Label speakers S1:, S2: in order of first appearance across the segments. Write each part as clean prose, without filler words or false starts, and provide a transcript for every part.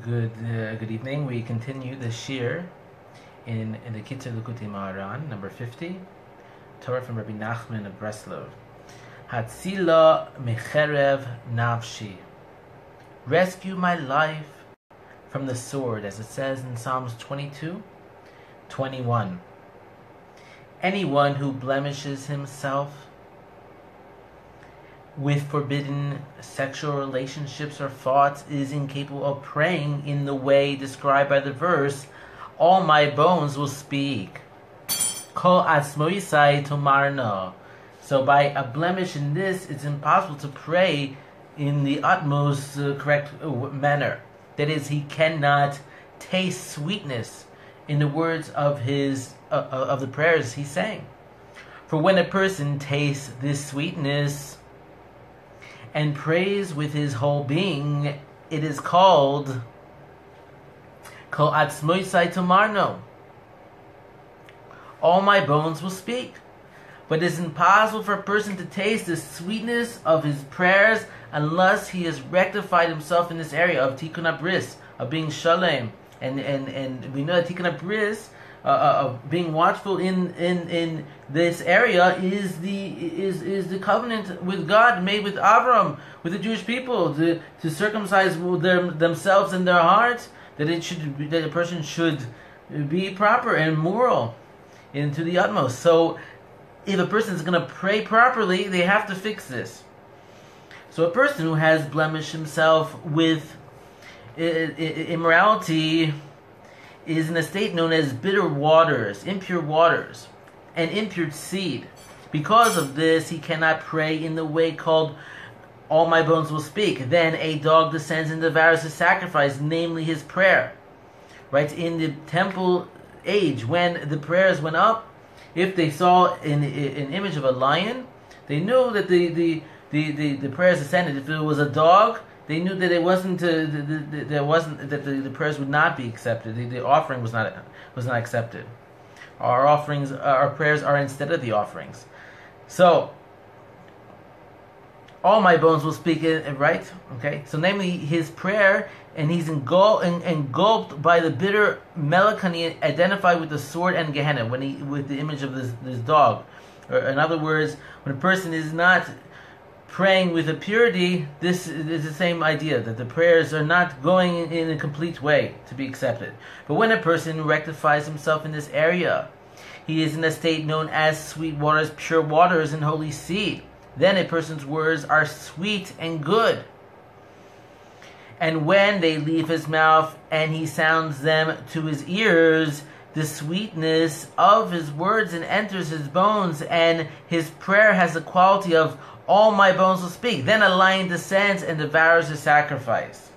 S1: Good evening. We continue the shir in the Likutey Moharan, number 50, Torah from Rabbi Nachman of Breslov. Hatzila mecherev nafshi. Rescue my life from the sword, as it says in Psalms 22:21. Anyone who blemishes himself with forbidden sexual relationships or thoughts is incapable of praying in the way described by the verse, all my bones will speak. Kol atzmoisai tomarno. So by a blemish in this, it's impossible to pray in the utmost correct manner. That is, he cannot taste sweetness in the words of his of the prayers he's saying. For when a person tastes this sweetness and prays with his whole being, it is called Kol atzmoisai tomarno. All my bones will speak. But it is impossible for a person to taste the sweetness of his prayers unless he has rectified himself in this area of tikkun abris, of being shalem, and we know that tikkun abris, of being watchful in this area, is the covenant with God made with Avram, with the Jewish people, to circumcise themselves and their hearts, that a person should be proper and moral into the utmost. So if a person is going to pray properly, they have to fix this. So a person who has blemished himself with immorality is in a state known as bitter waters, impure waters, and impure seed. Because of this, he cannot pray in the way called all my bones will speak. Then a dog descends and devours his sacrifice, namely his prayer. Right? In the temple age, when the prayers went up, if they saw an image of a lion, they knew that the prayers ascended. If it was a dog, they knew that it wasn't the prayers would not be accepted. The offering was not accepted. Our prayers are instead of the offerings. So all my bones will speak it, right? Okay. So namely his prayer, and he's engulfed by the bitter melancholy identified with the sword and Gehenna, with the image of this dog. Or in other words, when a person is not praying with a purity, this is the same idea, that the prayers are not going in a complete way to be accepted. But when a person rectifies himself in this area, he is in a state known as sweet waters, pure waters, and holy seed. Then a person's words are sweet and good. And when they leave his mouth and he sounds them to his ears, the sweetness of his words and enters his bones, and his prayer has the quality of all my bones will speak. Then a lion descends and devours his sacrifice.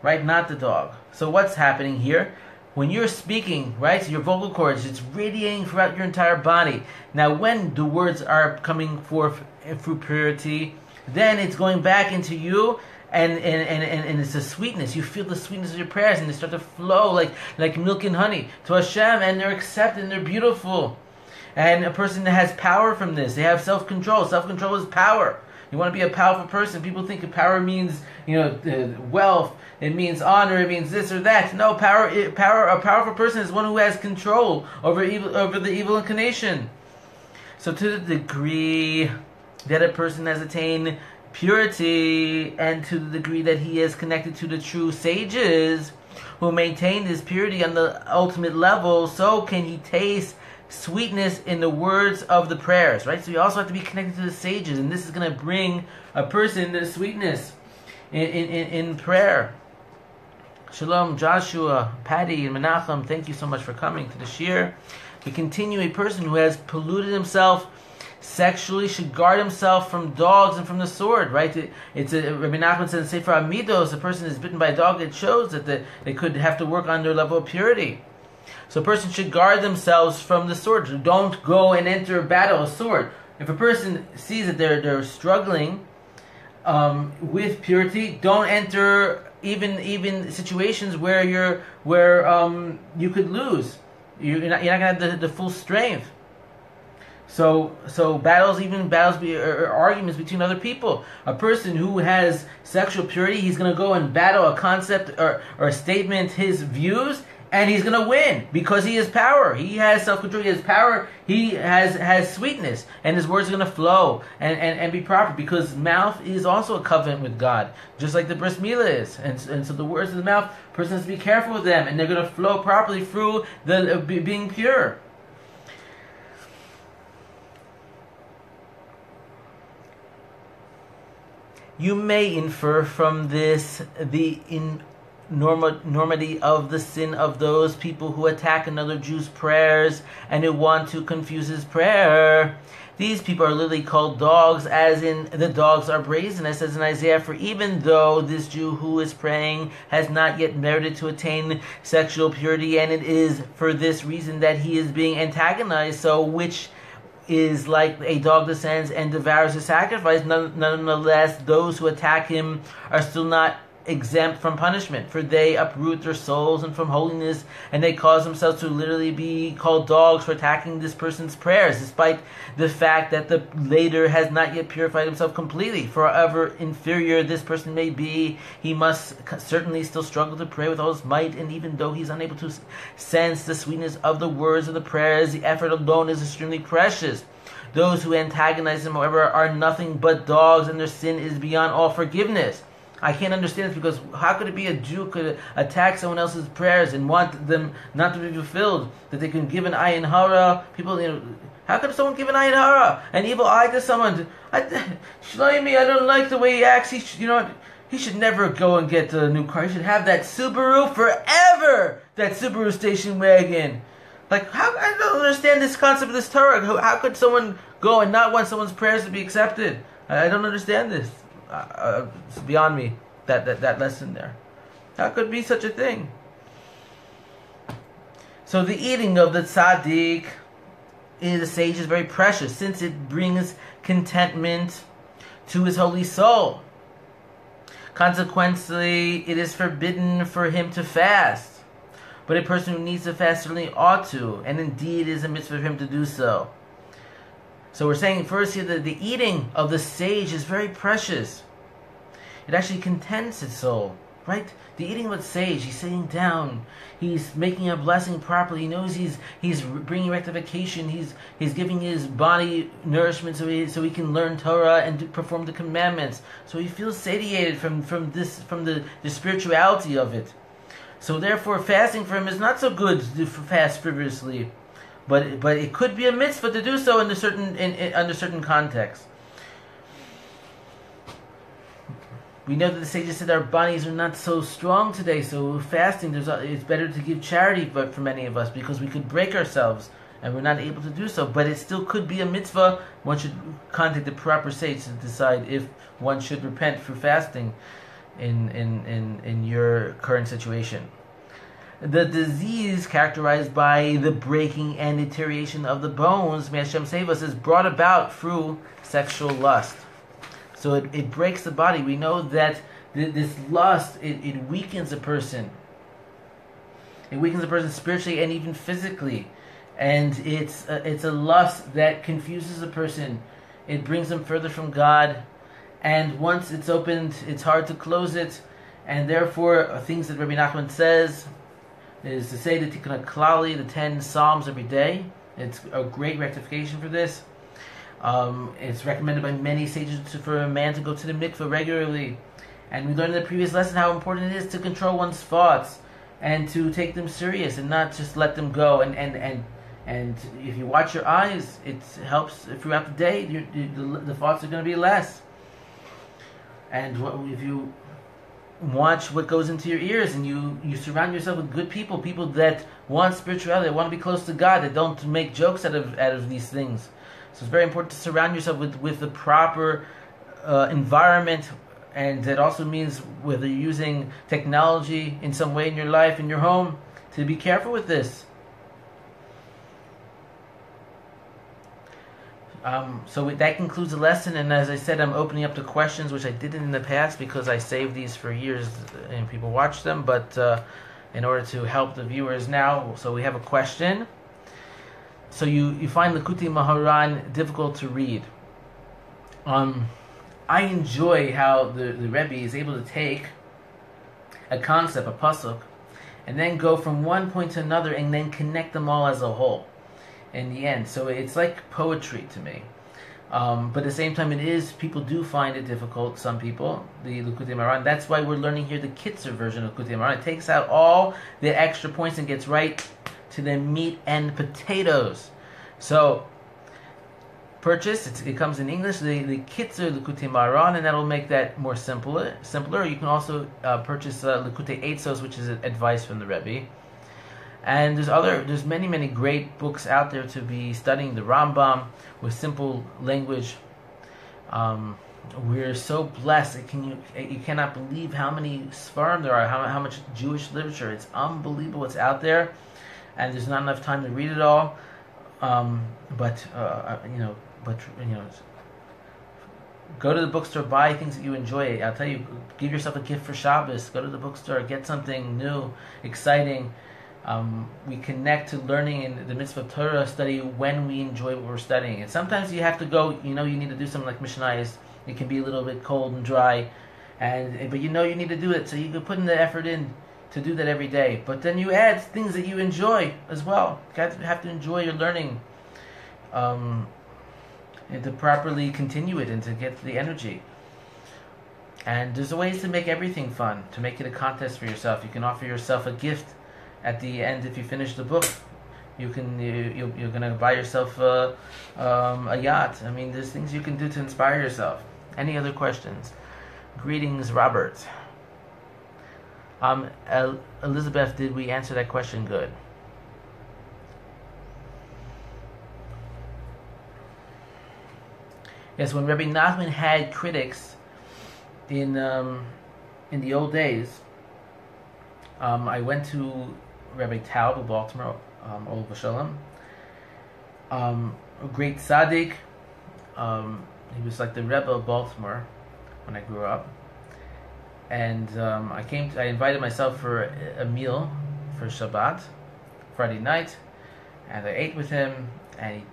S1: Right? Not the dog. So what's happening here? When you're speaking, right, your vocal cords, it's radiating throughout your entire body. Now when the words are coming forth through purity, then it's going back into you, and it's a sweetness. You feel the sweetness of your prayers, and they start to flow like milk and honey to Hashem, and they're accepted and they're beautiful. And a person that has power from this, they have self-control. Self-control is power. You want to be a powerful person. People think power means, wealth. It means honor. It means this or that. No, power. A powerful person is one who has control over the evil inclination. So, to the degree that a person has attained purity, and to the degree that he is connected to the true sages who maintain this purity on the ultimate level, so can he taste sweetness in the words of the prayers, right? So you also have to be connected to the sages, and this is going to bring a person to sweetness in prayer. Shalom, Joshua, Patty, and Menachem, thank you so much for coming to the shir. We continue. A person who has polluted himself sexually should guard himself from dogs and from the sword, right? Rabbi Nachman says in Sefer Amidos, a person is bitten by a dog, it shows that they could have to work on their level of purity. So a person should guard themselves from the sword. Don't go and enter battle with sword. If a person sees that they're struggling with purity, don't enter even situations where you could lose. You're not going to have the full strength. So battles, arguments between other people. A person who has sexual purity, he's going to go and battle a concept or a statement, his views, and he's going to win because he has power. He has self-control. He has power. He has sweetness, and his words are going to flow and be proper because mouth is also a covenant with God, just like the bris milah is. And so the words of the mouth, person has to be careful with them, and they're going to flow properly through the being pure. You may infer from this the enormity of the sin of those people who attack another Jew's prayers and who want to confuse his prayer. These people are literally called dogs, as in the dogs are brazen, as says in Isaiah, for even though this Jew who is praying has not yet merited to attain sexual purity, and it is for this reason that he is being antagonized, so which is like a dog descends and devours his sacrifice, nonetheless those who attack him are still not exempt from punishment, for they uproot their souls and from holiness, and they cause themselves to literally be called dogs for attacking this person's prayers, despite the fact that the later has not yet purified himself completely. For however inferior this person may be, he must certainly still struggle to pray with all his might, and even though he's unable to sense the sweetness of the words of the prayers, the effort alone is extremely precious. Those who antagonize him, however, are nothing but dogs, and their sin is beyond all forgiveness. I can't understand this, because how could it be a Jew could attack someone else's prayers and want them not to be fulfilled, that they can give an ayin hara? People, how could someone give an ayin hara, an evil eye to someone? Shlomi, I don't like the way he acts. He should never go and get a new car. He should have that Subaru forever, that Subaru station wagon. Like, I don't understand this concept of this Torah. How could someone go and not want someone's prayers to be accepted? I don't understand this. It's beyond me, that lesson there. How could be such a thing? So the eating of the tzaddik, the sage, is very precious, since it brings contentment to his holy soul. Consequently, it is forbidden for him to fast. But a person who needs to fast certainly ought to, and indeed it is a mitzvah for him to do so. So we're saying first here that the eating of the sage is very precious. It actually contents its soul, right? The eating of the sage, he's sitting down, he's making a blessing properly. He knows he's bringing rectification. He's giving his body nourishment so he can learn Torah and perform the commandments. So he feels satiated from the spirituality of it. So therefore, fasting for him is not so good to fast frivolously. But it could be a mitzvah to do so under certain contexts. We know that the sages said our bodies are not so strong today, so fasting, it's better to give charity for many of us, because we could break ourselves and we're not able to do so. But it still could be a mitzvah. One should contact the proper sage to decide if one should repent for fasting in your current situation. The disease characterized by the breaking and deterioration of the bones, may Hashem save us, is brought about through sexual lust. So it breaks the body. We know that this lust, it weakens a person. It weakens a person spiritually and even physically. And it's a lust that confuses a person. It brings them further from God. And once it's opened, it's hard to close it. And therefore, things that Rabbi Nachman says is to say the Tikkun HaKlali, the 10 Psalms every day. It's a great rectification for this. It's recommended by many sages for a man to go to the mikveh regularly. And we learned in the previous lesson how important it is to control one's thoughts and to take them serious and not just let them go. And if you watch your eyes, it helps throughout the day. The thoughts are going to be less. And if you watch what goes into your ears, and you surround yourself with good people that want spirituality, that want to be close to God, that don't make jokes out of these things. So it's very important to surround yourself with the proper environment, and that also means whether you're using technology in some way in your life, in your home, to be careful with this. So that concludes the lesson, and as I said, I'm opening up to questions, which I didn't in the past because I saved these for years and people watch them, but in order to help the viewers now, so we have a question. So you find Likutey Moharan difficult to read. I enjoy how the Rebbe is able to take a concept, a pasuk, and then go from one point to another and then connect them all as a whole in the end. So it's like poetry to me. But at the same time, people do find it difficult, some people, the Likutey Moharan. That's why we're learning here the Kitzer version of Likutey Moharan. It takes out all the extra points and gets right to the meat and potatoes. So, purchase, it comes in English, the Kitzer Likutey Moharan, and that'll make that more simpler. You can also purchase Likutey Eitzos, which is advice from the Rebbe. And there's many great books out there to be studying. The Rambam with simple language. We're so blessed. You cannot believe how many Sfarim there are. How much Jewish literature. It's unbelievable what's out there, and there's not enough time to read it all. But go to the bookstore, buy things that you enjoy. I'll tell you, give yourself a gift for Shabbos. Go to the bookstore, get something new, exciting. We connect to learning in the mitzvah of Torah study when we enjoy what we're studying. And sometimes you have to go, you need to do something like Mishnayos. It can be a little bit cold and dry, but you need to do it, so you can put in the effort in to do that every day. But then you add things that you enjoy as well. You have to enjoy your learning, and to properly continue it and to get the energy. And there's ways to make everything fun, to make it a contest for yourself. You can offer yourself a gift at the end if you finish the book. You're gonna buy yourself a yacht. I mean, there's things you can do to inspire yourself. Any other questions? Greetings, Robert. Elizabeth, did we answer that question good? Yes, when Rabbi Nachman had critics in the old days, I went to Rabbi Taub of Baltimore, Olav Shalom. A great tzaddik. He was like the Rebbe of Baltimore when I grew up. And I invited myself for a meal for Shabbat, Friday night, and I ate with him. I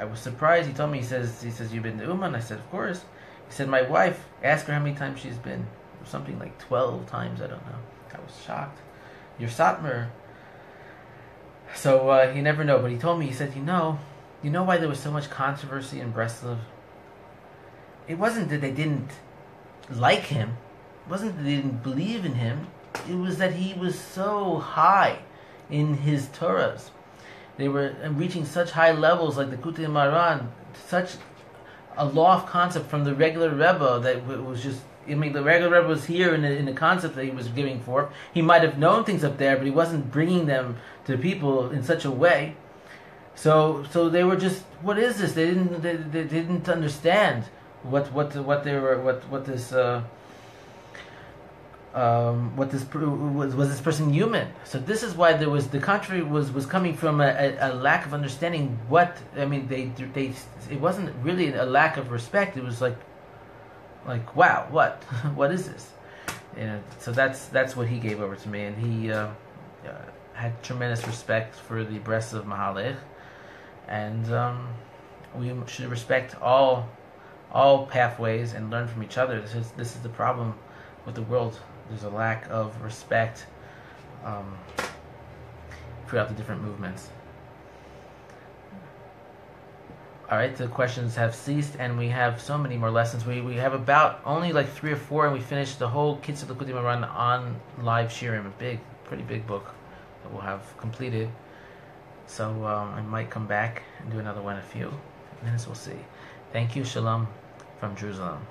S1: was surprised. He told me, he says, you've been to Uman? I said, of course. He said, my wife, ask her how many times she's been. Something like 12 times, I don't know. I was shocked. You're Satmar. So you never know. But he told me, he said, you know why there was so much controversy in Breslov? It wasn't that they didn't like him. It wasn't that they didn't believe in him. It was that he was so high in his Torahs. They were reaching such high levels, like the Likutey Moharan, such a loft concept from the regular Rebbe that it was just. I mean, the regular Rebbe was here in the concept that he was giving forth. He might have known things up there, but he wasn't bringing them to people in such a way. So they were just, what is this? They didn't understand what this person human? So this is why the country was coming from a lack of understanding. It wasn't really a lack of respect. It was like wow, what is this? So that's what he gave over to me, and he had tremendous respect for the breasts of Mahalech, and we should respect all pathways and learn from each other. This is the problem with the world. There's a lack of respect throughout the different movements. All right, the questions have ceased, and we have so many more lessons. We have about only like 3 or 4, and we finished the whole Kitzur Likutey Moharan on live shirim, pretty big book that we'll have completed. So I might come back and do another one in a few minutes. We'll see. Thank you. Shalom from Jerusalem.